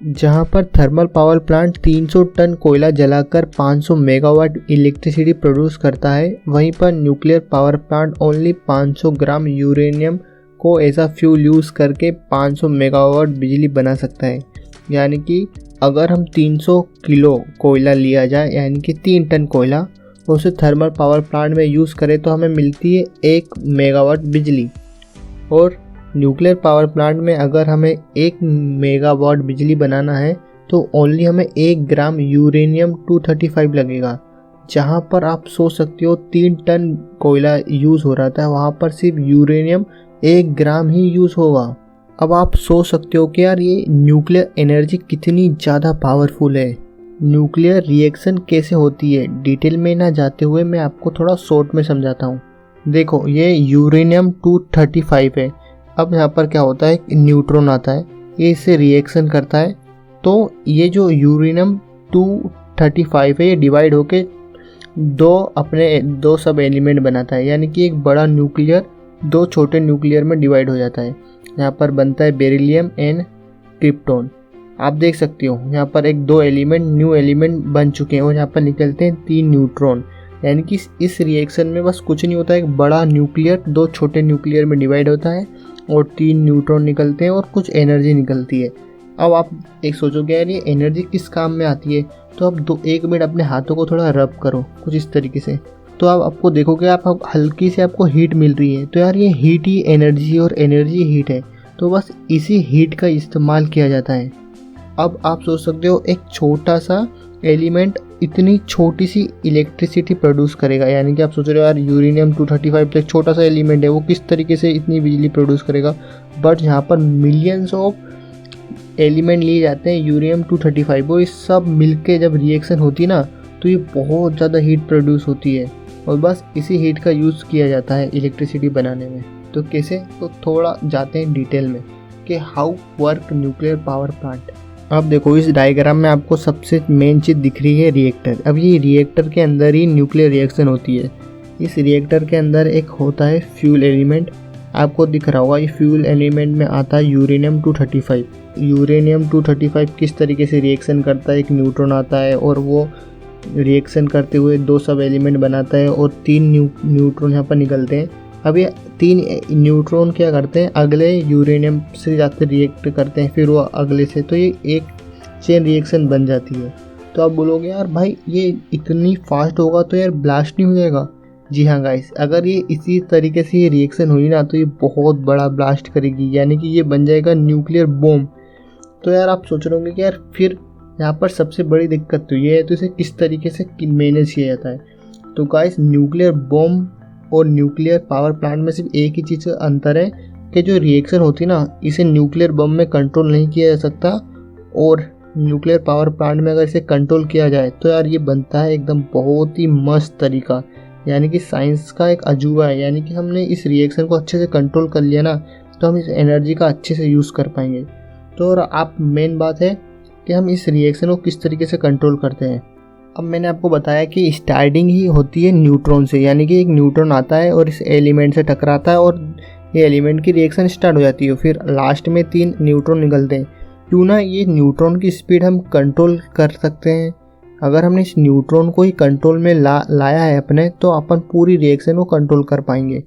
जहां पर thermal power plant 300 ton कोयला जलाकर 500 मेगावाट इलेक्ट्रिसिटी प्रोड्यूस करता है, वहीं पर न्यूक्लियर पावर प्लांट ओनली 500 ग्राम यूरेनियम को एज अ फ्यूल यूज़ करके 500 मेगावाट बिजली बना सकता है। यानी कि अगर हम 300 किलो कोयला लिया जाए, यानी कि 3 टन कोयला, उसे थर्मल पावर प्लांट में यूज़ करें तो हमें मिलती है 1 मेगावाट बिजली। और न्यूक्लियर पावर प्लांट में अगर हमें 1 मेगावाट बिजली बनाना है तो ओनली हमें 1 ग्राम यूरेनियम 235 लगेगा। जहां पर आप सोच सकते हो 3 टन कोयला यूज़ हो रहा था, वहां पर सिर्फ यूरेनियम 1 ग्राम ही यूज़ होगा। अब आप सोच सकते हो कि यार ये न्यूक्लियर एनर्जी कितनी ज़्यादा पावरफुल है। न्यूक्लियर रिएक्शन कैसे होती है, डिटेल में ना जाते हुए मैं आपको थोड़ा शॉर्ट में समझाता हूँ। देखो, ये यूरेनियम 235 है। अब यहाँ पर क्या होता है, न्यूट्रॉन आता है, ये इससे रिएक्शन करता है, तो ये जो यूरेनियम 235 है ये डिवाइड होके दो सब एलिमेंट बनाता है। यानी कि एक बड़ा न्यूक्लियर 2 छोटे न्यूक्लियर में डिवाइड हो जाता है। यहाँ पर बनता है बेरिलियम एंड क्रिप्टॉन। आप देख सकते हो यहाँ पर 2 एलिमेंट न्यू एलिमेंट बन चुके हैं और यहाँ पर निकलते हैं 3 न्यूट्रॉन। यानी कि इस रिएक्शन में बस कुछ नहीं होता, एक बड़ा न्यूक्लियर 2 छोटे न्यूक्लियर में डिवाइड होता है और 3 न्यूट्रॉन निकलते हैं और कुछ एनर्जी निकलती है। अब आप एक सोचोगे यार ये एनर्जी किस काम में आती है, तो अब 1 मिनट अपने हाथों को थोड़ा रब करो कुछ इस तरीके से, तो आप आपको देखोगे आप हल्की से आपको हीट मिल रही है। तो यार ये हीट ही एनर्जी और एनर्जी हीट है, तो बस इसी हीट का इस्तेमाल किया जाता है। अब आप सोच सकते हो एक छोटा सा एलिमेंट इतनी छोटी सी इलेक्ट्रिसिटी प्रोड्यूस करेगा। यानी कि आप सोच रहे हो यार यूरेनियम 235 तो एक छोटा सा एलिमेंट है, वो किस तरीके से इतनी बिजली प्रोड्यूस करेगा। बट यहाँ पर मिलियंस ऑफ एलिमेंट लिए जाते हैं यूरेनियम 235, वो इस सब मिलके जब रिएक्शन होती है ना तो ये बहुत ज़्यादा हीट प्रोड्यूस होती है और बस इसी हीट का यूज़ किया जाता है इलेक्ट्रिसिटी बनाने में। तो कैसे, तो थोड़ा जाते हैं डिटेल में कि how work nuclear power plant. अब देखो इस डायग्राम में आपको सबसे मेन चीज़ दिख रही है रिएक्टर। अब ये रिएक्टर के अंदर ही न्यूक्लियर रिएक्शन होती है। इस रिएक्टर के अंदर एक होता है फ्यूल एलिमेंट, आपको दिख रहा होगा। ये फ्यूल एलिमेंट में आता है यूरेनियम 235। यूरेनियम 235 किस तरीके से रिएक्शन करता है, एक न्यूट्रॉन आता है और वो रिएक्शन करते हुए 2 सब एलिमेंट बनाता है और 3 न्यूट्रॉन यहाँ पर निकलते हैं। अब ये 3 न्यूट्रॉन क्या करते हैं, अगले यूरेनियम से जाकर रिएक्ट करते हैं, फिर वो अगले से, तो ये एक चेन रिएक्शन बन जाती है। तो आप बोलोगे यार भाई ये इतनी फास्ट होगा तो यार ब्लास्ट नहीं हो जाएगा। जी हाँ गाइस, अगर ये इसी तरीके से ये रिएक्शन हुई ना तो ये बहुत बड़ा ब्लास्ट करेगी, यानी कि ये बन जाएगा न्यूक्लियर बॉम्ब। तो यार आप सोच रहे होंगे कि यार फिर यहाँ पर सबसे बड़ी दिक्कत तो ये है, तो इसे किस तरीके से मैनेज किया जाता है। तो गाइस न्यूक्लियर बॉम्ब और न्यूक्लियर पावर प्लांट में सिर्फ एक ही चीज़ का अंतर है कि जो रिएक्शन होती है ना, इसे न्यूक्लियर बम में कंट्रोल नहीं किया जा सकता, और न्यूक्लियर पावर प्लांट में अगर इसे कंट्रोल किया जाए तो यार ये बनता है एकदम बहुत ही मस्त तरीका। यानी कि साइंस का एक अजूबा है। यानी कि हमने इस रिएक्शन को अच्छे से कंट्रोल कर लिया ना तो हम इस एनर्जी का अच्छे से यूज़ कर पाएंगे। तो और आप मेन बात है कि हम इस रिएक्शन को किस तरीके से कंट्रोल करते हैं। अब मैंने आपको बताया कि स्टार्टिंग ही होती है न्यूट्रॉन से, यानी कि एक न्यूट्रॉन आता है और इस एलिमेंट से टकराता है और ये एलिमेंट की रिएक्शन स्टार्ट हो जाती है। फिर लास्ट में 3 न्यूट्रॉन निकलते हैं। क्यों ना ये न्यूट्रॉन की स्पीड हम कंट्रोल कर सकते हैं। अगर हमने इस न्यूट्रॉन को ही कंट्रोल में लाया है अपने, तो अपन पूरी रिएक्शन को कंट्रोल कर पाएंगे।